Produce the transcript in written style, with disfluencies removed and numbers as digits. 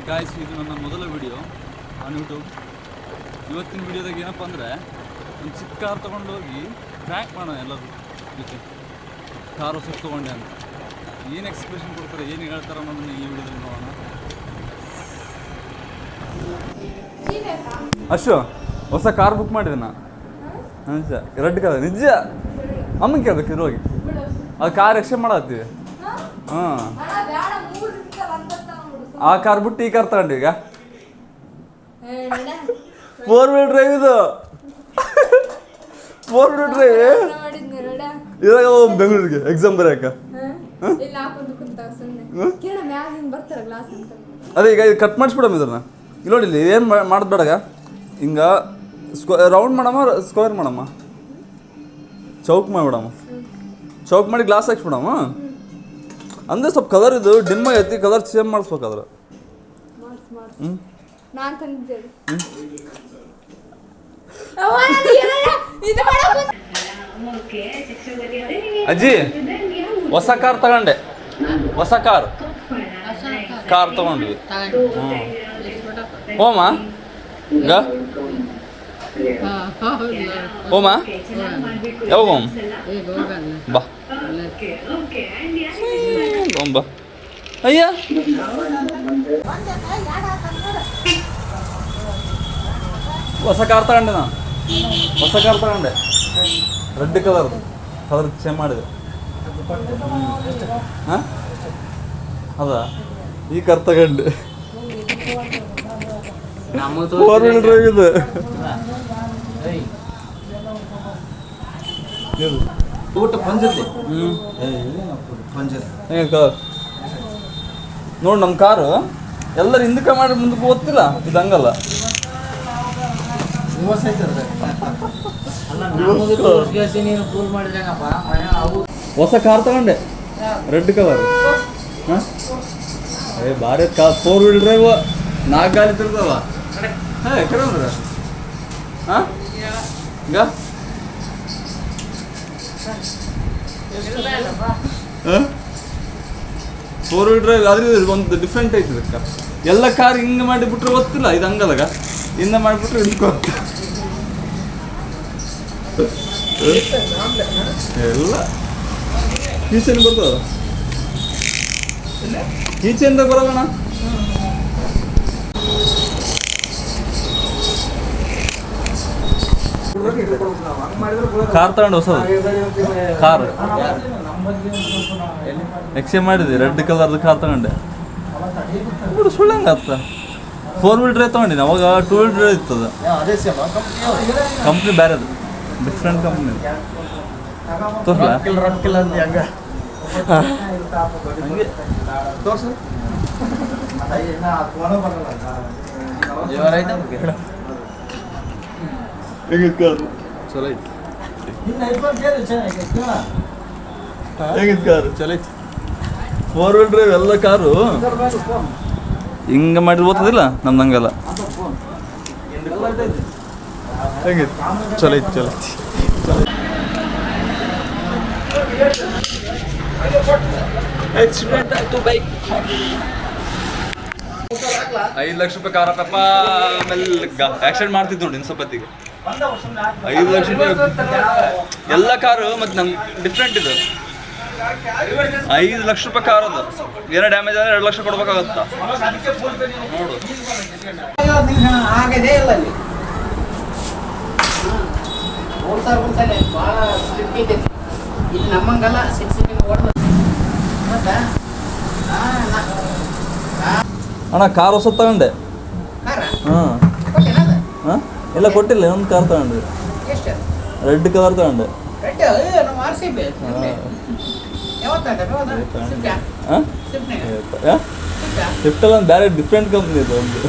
Guys, ಇದು ನನ್ನ ಮೊದಲ ವಿಡಿಯೋ ಆನ್ ಯೂಟ್ಯೂಬ್. ಇವತ್ತಿನ ವಿಡಿಯೋದಾಗ ಏನಪ್ಪ ಅಂದರೆ, ಒಂದು ಚಿಕ್ಕ ಕಾರ್ ತೊಗೊಂಡೋಗಿ ಟ್ರ್ಯಾಕ್ ಮಾಡೋಣ ಎಲ್ಲರೂ ಜೊತೆ. ಕಾರು ಹೊಸ ತೊಗೊಂಡೆ ಅಂತ ಏನು ಎಕ್ಸ್ಪ್ರೆಷನ್ ಕೊಡ್ತಾರೆ, ಏನು ಹೇಳ್ತಾರೆ ಅನ್ನೋದನ್ನ ಈ ವಿಡಿಯೋದಲ್ಲಿ ನೋಡೋಣ. ಅಶು, ಹೊಸ ಕಾರ್ ಬುಕ್ ಮಾಡಿದೆ ನಾನು. ನಿಜ, ರೆಡ್ ಕಲರ್. ನಿಜ, ಅಮ್ಮನ ಕೇಳ್ಬೇಕು ಇರೋಗಿ. ಅದು ಕಾರ್ ಎಕ್ಸ್ಚೇಂಜ್ ಮಾಡತ್ತೀವಿ. ಹಾಂ, ಆ ಕಾರ್ ಬಿಟ್ಟು ಈ ಕಾರ್ ತಗೊಂಡು ಈಗ 4-wheel ಡ್ರೈವ್. ಇದು 4-wheel ಡ್ರೈವ್. ಇವಾಗ ಬೆಂಗಳೂರಿಗೆ ಎಕ್ಸಾಮ್ ಬರೆಯಕ್ಕ. ಅದೇ ಈಗ ಇದು ಕಟ್ ಮಾಡಿಸ್ಬಿಡಮ್ಮ ಇದನ್ನ. ಇಲ್ಲಿ ನೋಡಿ, ಇಲ್ಲಿ ಏನು ಮಾಡೋದು ಬೇಡಗ. ಹಿಂಗೆ ರೌಂಡ್ ಮಾಡಮ್ಮ, ಸ್ಕ್ವೇರ್ ಮಾಡಮ್ಮ, ಚೌಕ್ ಮಾಡಿಬಿಡಮ್ಮ. ಚೌಕ್ ಮಾಡಿ ಗ್ಲಾಸ್ ಹಾಕ್ಸ್ಬಿಡಮ್ಮ. ಅಂದರೆ ಸ್ವಲ್ಪ ಕಲರ್ ಇದು ಡಿಮ್ ಐತಿ, ಕಲರ್ ಚೇಂಜ್ ಮಾಡಿಸ್ಬೇಕಾದ್ರೆ. ಅಜ್ಜಿ, ಹೊಸ ಕಾರ್ ತಗೊಂಡೆ. ಹೊಸ ಕಾರ್ ತಗೊಂಡ್ವಿ. ಹೋಮ ಈಗ ಹೋಮ ಯಾವಾಗ ಹೋಮ್ ಬಾ ಹೋಮ್ ಬಾ. ಅಯ್ಯ, ಹೊಸ ಕಾರ್ ತಗೊಂಡೆ ನಾನು. ಹೊಸ ಕಾರ್ ತಗೊಂಡೆ, ರೆಡ್ ಕಲರ್ ಚೇಂಜ್ ಮಾಡಿದೆ. ಹಾಂ, ಅದಾ ಈ ಕಾರ್ ತಗೊಂಡೆ. 4-wheel ಡ್ರೈವ್ ಇದೆ. ನೋಡಿ, ನಮ್ಮ ಕಾರು ಎಲ್ಲರೂ ಹಿಂದಕ್ಕೆ ಮಾಡಿ ಮುಂದಕ್ಕೆ ಓದ್ತಿಲ್ಲ. ಇದು ಹಂಗಲ್ಲ. ಹೊಸ ಕಾರ್ ತಗೊಂಡೆ, ರೆಡ್ ಕಲರ್. ಹಾಂ, ಭಾರಿ ಕಾರ್. 4-wheel ಡ್ರೈವ್, 4 ಗಾಲಿ ತಿರ್ತಾವ. ಹಾಂ, ಈಗ 4-wheel ಡ್ರೈವ್ ಆದ್ರೆ ಒಂದು ಡಿಫ್ರೆಂಟ್ ಐತಿ ಇದಕ್ಕೆ. ಎಲ್ಲ ಕಾರ್ ಹಿಂಗೆ ಮಾಡಿಬಿಟ್ರೆ ಗೊತ್ತಿಲ್ಲ. ಇದು ಹಂಗದಾಗ ಹಿಂದ ಮಾಡಿಬಿಟ್ರೆ ಹಿಡ್ಕೊತ ಎಲ್ಲ ಈಚೆನ್ ಬರ್ತದ. ಈಚೆಯಿಂದ ಬರೋಣ. ಕಾರ್ ತಗೊಂಡು ಹೊಸದು ಕಾರ್ ಎಕ್ಸ್ಚೇಂಜ್ ಮಾಡಿದ್ವಿ. ರೆಡ್ ಕಲರ್ದು ಕಾರ್ ತಗೊಂಡೆ. ಸುಳ್ಳಂಗ ಆತ. 4-wheel ಡ್ರೈವ್ ತಗೊಂಡಿನಿ. ಅವಾಗ 2-wheel ಡ್ರೈವ್ ಇರ್ತದ. ಕಂಪ್ನಿ ಬೇರೆದು, ಡಿಫ್ರೆಂಟ್ ಕಂಪ್ನಿ. ತೋರ್ಸಲ್ಲ ತೋರ್ಸು. ಹೇಗಿತ್ತು ಕಾರು? ಚಲೋ ಐತಿ. ಹೇಗಿತ್ತು ಕಾರು? ಚಲೋ ಐತಿ. 4-wheel ಡ್ರೈವ್ ಎಲ್ಲ ಕಾರು ಹಿಂಗೆ ಮಾಡಿ ಓದ್ತದಿಲ್ಲ, ನಮ್ದು ಹಂಗಲ್ಲ. ಹೇಗಿತ್ತು? ಚಲೋ ಐತಿ, ಚಲೋ ಐತಿ. 5 ಲಕ್ಷ ರೂಪಾಯಿ ಕಾರಪ್ಪ. ಮೆಲ್ಲಗ ಆ್ಯಕ್ಷನ್ ಮಾಡ್ತಿದ್ದು ನೋಡಿ ಇನ್ಸಪತ್ತಿಗೆ. 5 ಲಕ್ಷ ರೂಪಾಯಿ ಎಲ್ಲ ಕಾರು. ಮತ್ತು ನಮ್ಗೆ ಡಿಫ್ರೆಂಟ್ ಇದು. 5 ಲಕ್ಷ ರೂಪಾಯಿ ಕಾರ್ ಅದು. ಏನೋ ಡ್ಯಾಮೇಜ್ ಆದರೆ 2 ಲಕ್ಷ ಕೊಡ್ಬೇಕಾಗತ್ತ ನೋಡು. ಅಣ್ಣ, ಕಾರ್ ಹೊಸ ತಗೊಂಡೆ. ಹಾಂ ಹಾಂ, ಎಲ್ಲ ಕೊಟ್ಟಿಲ್ಲ. ಒಂದು ಕಾರ್ ತಗೊಂಡೆ, ರೆಡ್ ಕಲರ್ ತಗೊಂಡೆ. ಸ್ವಿಫ್ಟ್ ಅಲ್ಲ, ಒಂದು ಬೇರೆ ಡಿಫ್ರೆಂಟ್ ಕಂಪ್ನಿ ಇದು. ಒಂದು